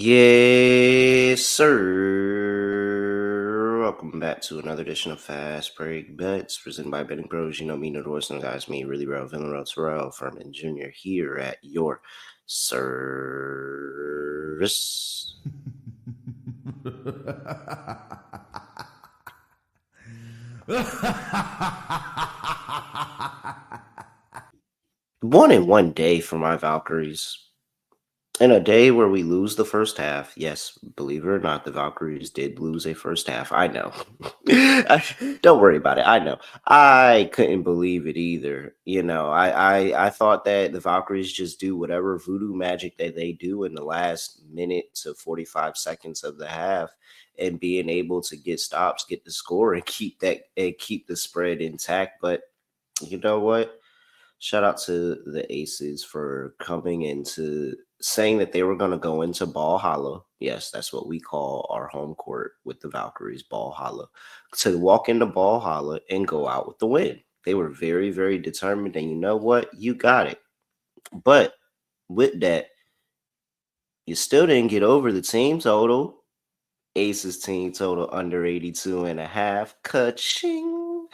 Yes, sir. Welcome back to another edition of Fast Break Bets presented by BettingPros. You know me, no doors, no guys, me, really real, Villanelle, Terrell Furman Jr. here at your service. One in one day for my Valkyries. In a day where we lose the first half, yes, believe it or not, the Valkyries did lose a first half. I know. Don't worry about it. I know. I couldn't believe it either. I thought that the Valkyries just do whatever voodoo magic that they do in the last minute to 45 seconds of the half, and being able to get stops, get the score, and keep the spread intact. But you know what? Shout out to the Aces for coming into saying that they were going to go into Ball Hollow. Yes, that's what we call our home court with the Valkyries, Ball Hollow. To walk into Ball Hollow and go out with the win. They were very, very determined. And you know what? You got it. But with that, you still didn't get over the team total. Aces team total under 82.5. Ka-ching.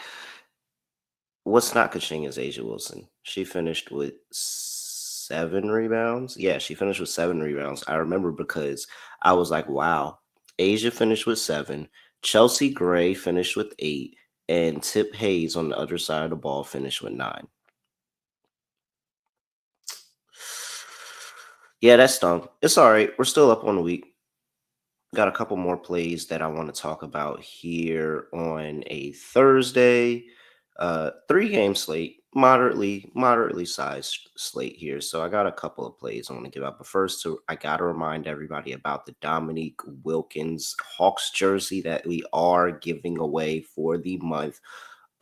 What's not Kaching is Asia Wilson. She finished with 7 rebounds. Yeah, she finished with 7 rebounds. I remember because I was like, wow. Asia finished with 7. Chelsea Gray finished with 8. And Tip Hayes on the other side of the ball finished with 9. Yeah, that's stunk. It's all right. We're still up on the week. Got a couple more plays that I want to talk about here on a Thursday. 3-game slate, moderately sized slate here. So I got a couple of plays I want to give out. But first, I got to remind everybody about the Dominique Wilkins Hawks jersey that we are giving away for the month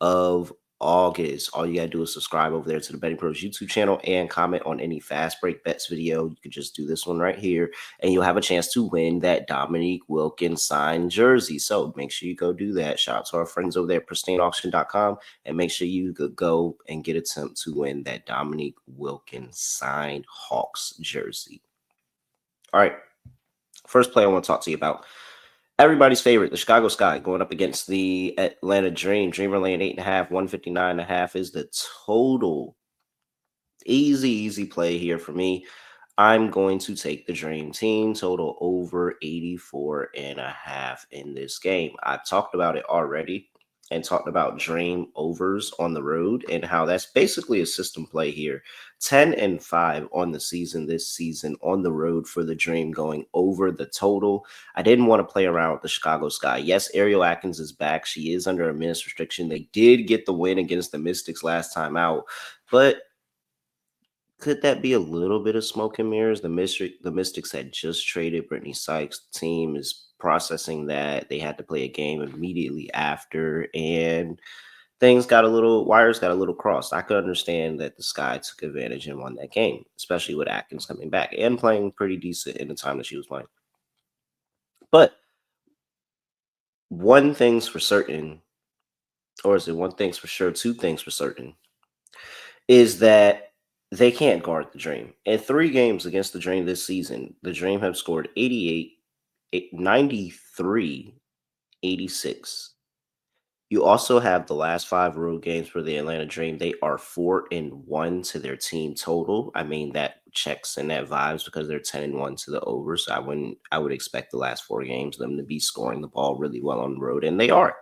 of August. All you gotta do is subscribe over there to the Betting Pros YouTube channel and comment on any fast break bets video. You could just do this one right here, and you'll have a chance to win that Dominique Wilkins signed jersey. So make sure you go do that. Shout out to our friends over there at pristineauction.com, and make sure you go and get attempt to win that Dominique Wilkins signed Hawks jersey. All right, first play I want to talk to you about. Everybody's favorite, the Chicago Sky, going up against the Atlanta Dream. Dreamer laying 8.5, 159.5 is the total. Easy play here for me. I'm going to take the Dream Team total over 84.5 in this game. I've talked about it already and talked about Dream overs on the road and how that's basically a system play here. 10-5 on the season this season on the road for the Dream, going over the total. I didn't want to play around with the Chicago Sky. Yes, Ariel Atkins is back. She is under a minutes restriction. They did get the win against the Mystics last time out, but could that be a little bit of smoke and mirrors? The Mystics had just traded Brittany Sykes. The team is processing that. They had to play a game immediately after, and wires got a little crossed. I could understand that the Sky took advantage and won that game, especially with Atkins coming back and playing pretty decent in the time that she was playing. But one thing's for certain, or is it one thing's for sure, two things for certain, is that they can't guard the Dream. In 3 games against the Dream this season, the Dream have scored 88, 93, 86. You also have the last 5 road games for the Atlanta Dream. They are 4-1 to their team total. I mean, that checks and that vibes because they're 10-1 to the over. So I would expect the last 4 games them to be scoring the ball really well on the road, and they are.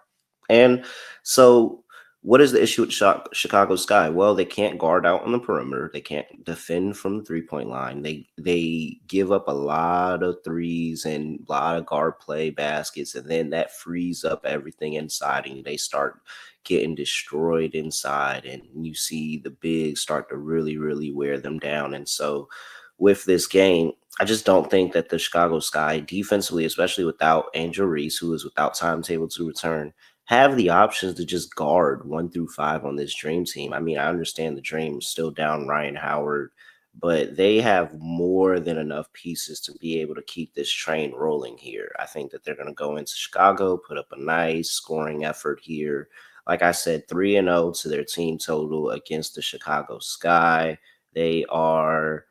And so what is the issue with Chicago Sky? Well, they can't guard out on the perimeter. They can't defend from the 3-point line. They give up a lot of threes and a lot of guard play baskets, and then that frees up everything inside, and they start getting destroyed inside, and you see the bigs start to really wear them down. And so with this game, I just don't think that the Chicago Sky defensively, especially without Angel Reese, who is without timetable to return, have the options to just guard 1 through 5 on this Dream team. I mean, I understand the Dream is still down Ryan Howard, but they have more than enough pieces to be able to keep this train rolling here. I think that they're going to go into Chicago, put up a nice scoring effort here. Like I said, 3-0 to their team total against the Chicago Sky. They are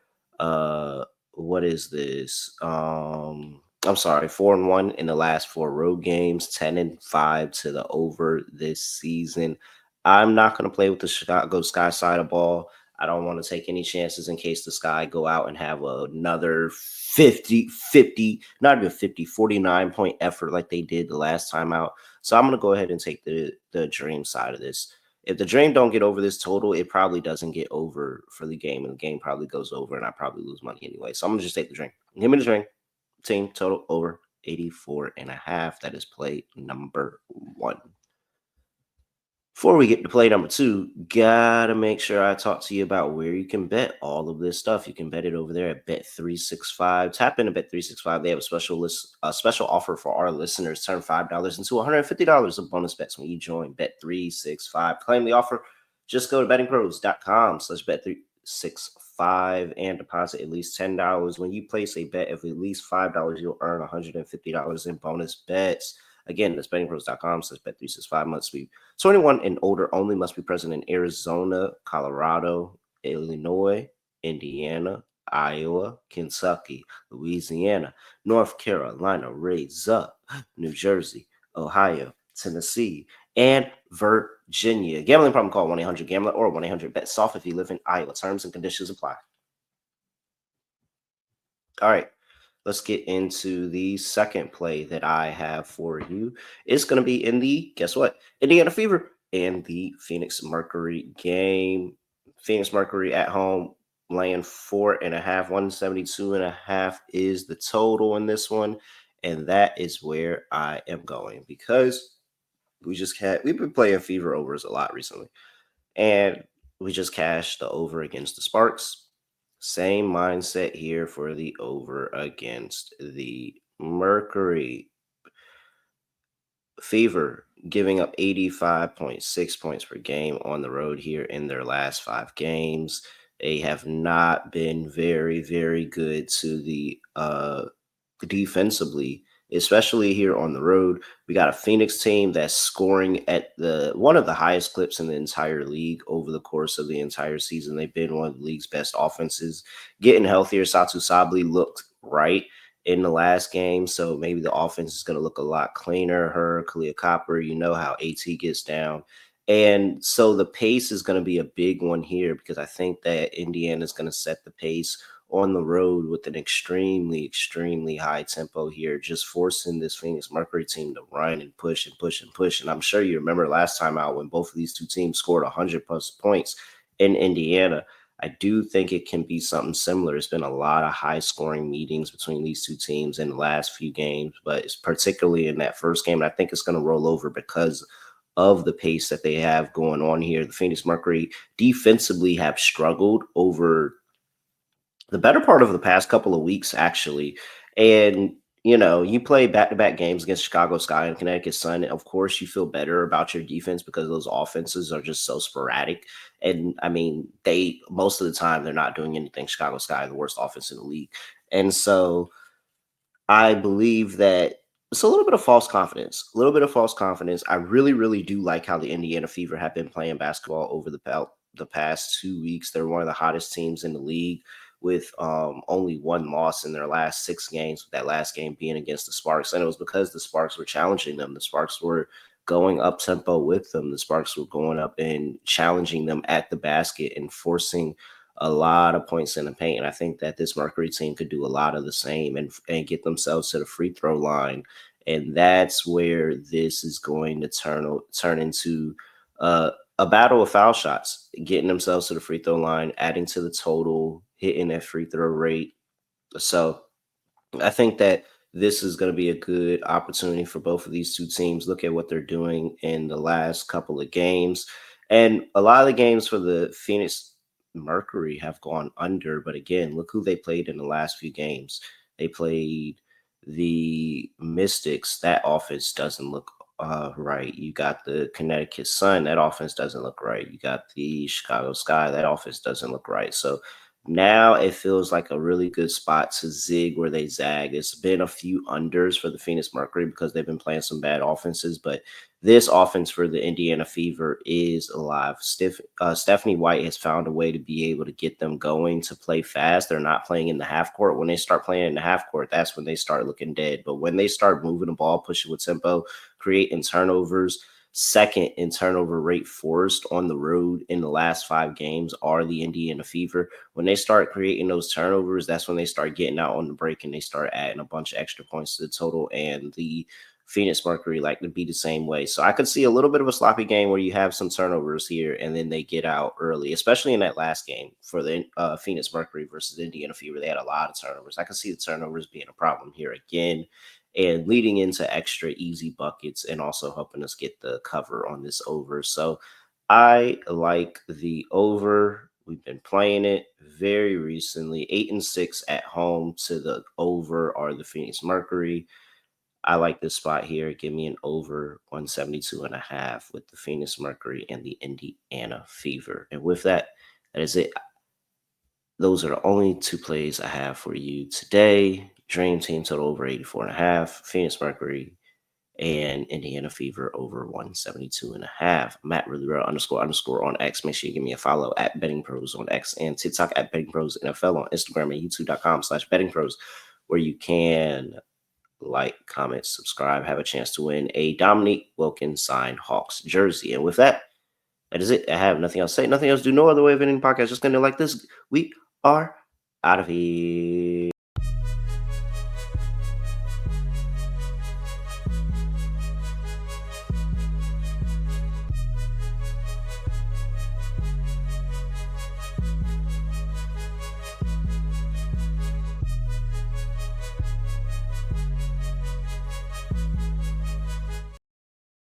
what is this? I'm sorry, 4-1 in the last four road games, 10-5 to the over this season. I'm not going to play with the Chicago Sky side of ball. I don't want to take any chances in case the Sky go out and have another 50, not even 50, 49 point effort like they did the last time out. So I'm going to go ahead and take the Dream side of this. If the Dream don't get over this total, it probably doesn't get over for the game, and the game probably goes over, and I probably lose money anyway. So I'm gonna just take the Dream. Give me the Dream. Team total over 84.5. That is play number one. Before we get to play number two, gotta make sure I talk to you about where you can bet all of this stuff. You can bet it over there at Bet365. Tap into Bet365. They have a special offer for our listeners. Turn $5 into $150 of bonus bets when you join Bet365. Claim the offer. Just go to bettingpros.com/Bet365 and deposit at least $10. When you place a bet of at least $5, you'll earn $150 in bonus bets. Again, that's bettingpros.com/Bet365. Must be 21 and older only, must be present in Arizona, Colorado, Illinois, Indiana, Iowa, Kentucky, Louisiana, North Carolina, raise up, New Jersey, Ohio, Tennessee, and Virginia. Gambling problem, call 1-800-GAMBLER or 1-800-BET-SOFT if you live in Iowa. Terms and conditions apply. All right. Let's get into the second play that I have for you. It's going to be in the, guess what? Indiana Fever and the Phoenix Mercury game. Phoenix Mercury at home, laying 4.5, 172.5 is the total in this one. And that is where I am going because we've been playing Fever overs a lot recently. And we just cashed the over against the Sparks. Same mindset here for the over against the Mercury. Fever giving up 85.6 points per game on the road here in their last five games. They have not been very, very good to the defensively, especially here on the road. We got a Phoenix team that's scoring at the one of the highest clips in the entire league over the course of the entire season. They've been one of the league's best offenses. Getting healthier, Satu Sabli looked right in the last game, so maybe the offense is going to look a lot cleaner. Her, Kalia Copper, you know how AT gets down. And so the pace is going to be a big one here because I think that Indiana is going to set the pace on the road with an extremely, extremely high tempo here, just forcing this Phoenix Mercury team to run and push and push and push. And I'm sure you remember last time out when both of these two teams scored 100 plus points in Indiana. I do think it can be something similar. It's been a lot of high scoring meetings between these two teams in the last few games, but it's particularly in that first game. And I think it's going to roll over because of the pace that they have going on here. The Phoenix Mercury defensively have struggled over the better part of the past couple of weeks, actually. And, you know, you play back-to-back games against Chicago Sky and Connecticut Sun. Of course, you feel better about your defense because those offenses are just so sporadic. And, I mean, most of the time, they're not doing anything. Chicago Sky, the worst offense in the league. And so I believe that it's a little bit of false confidence. A little bit of false confidence. I really, really do like how the Indiana Fever have been playing basketball over the past 2 weeks. They're one of the hottest teams in the league with only one loss in their last six games, with that last game being against the Sparks. And it was because the Sparks were challenging them. The Sparks were going up tempo with them. The Sparks were going up and challenging them at the basket and forcing a lot of points in the paint. And I think that this Mercury team could do a lot of the same and get themselves to the free throw line. And that's where this is going to turn into a battle of foul shots, getting themselves to the free throw line, adding to the total, hitting that free throw rate. So I think that this is going to be a good opportunity for both of these two teams. Look at what they're doing in the last couple of games. And a lot of the games for the Phoenix Mercury have gone under. But again, look who they played in the last few games. They played the Mystics. That offense doesn't look right. You got the Connecticut Sun. That offense doesn't look right. You got the Chicago Sky. That offense doesn't look right. So Now it feels like a really good spot to zig where they zag. It's been a few unders for the Phoenix Mercury because they've been playing some bad offenses, but this offense for the Indiana Fever is alive. Stephanie White has found a way to be able to get them going to play fast. They're not playing in the half court. When they start playing in the half court, that's when they start looking dead. But when they start moving the ball, pushing with tempo, creating turnovers, second in turnover rate forced on the road in the last 5 games are the Indiana Fever. When they start creating those turnovers, that's when they start getting out on the break and they start adding a bunch of extra points to the total. And the Phoenix Mercury like to be the same way. So I could see a little bit of a sloppy game where you have some turnovers here and then they get out early, especially in that last game for the Phoenix Mercury versus Indiana Fever. They had a lot of turnovers. I could see the turnovers being a problem here again and leading into extra easy buckets and also helping us get the cover on this over. So I like the over. We've been playing it very recently. 8-6 at home to the over are the Phoenix Mercury. I like this spot here. Give me an over 172.5 with the Phoenix Mercury and the Indiana Fever. And with that, that is it. Those are the only two plays I have for you today. Dream Team total over 84.5. Phoenix Mercury and Indiana Fever over 172.5. Matt really real __ on X. Make sure you give me a follow at BettingPros on X and TikTok at BettingPros NFL on Instagram and YouTube.com/BettingPros, where you can like, comment, subscribe, have a chance to win a Dominique Wilkins signed Hawks jersey. And with that, that is it. I have nothing else to say, nothing else to do, no other way of ending the podcast. Just gonna like this. We are out of here.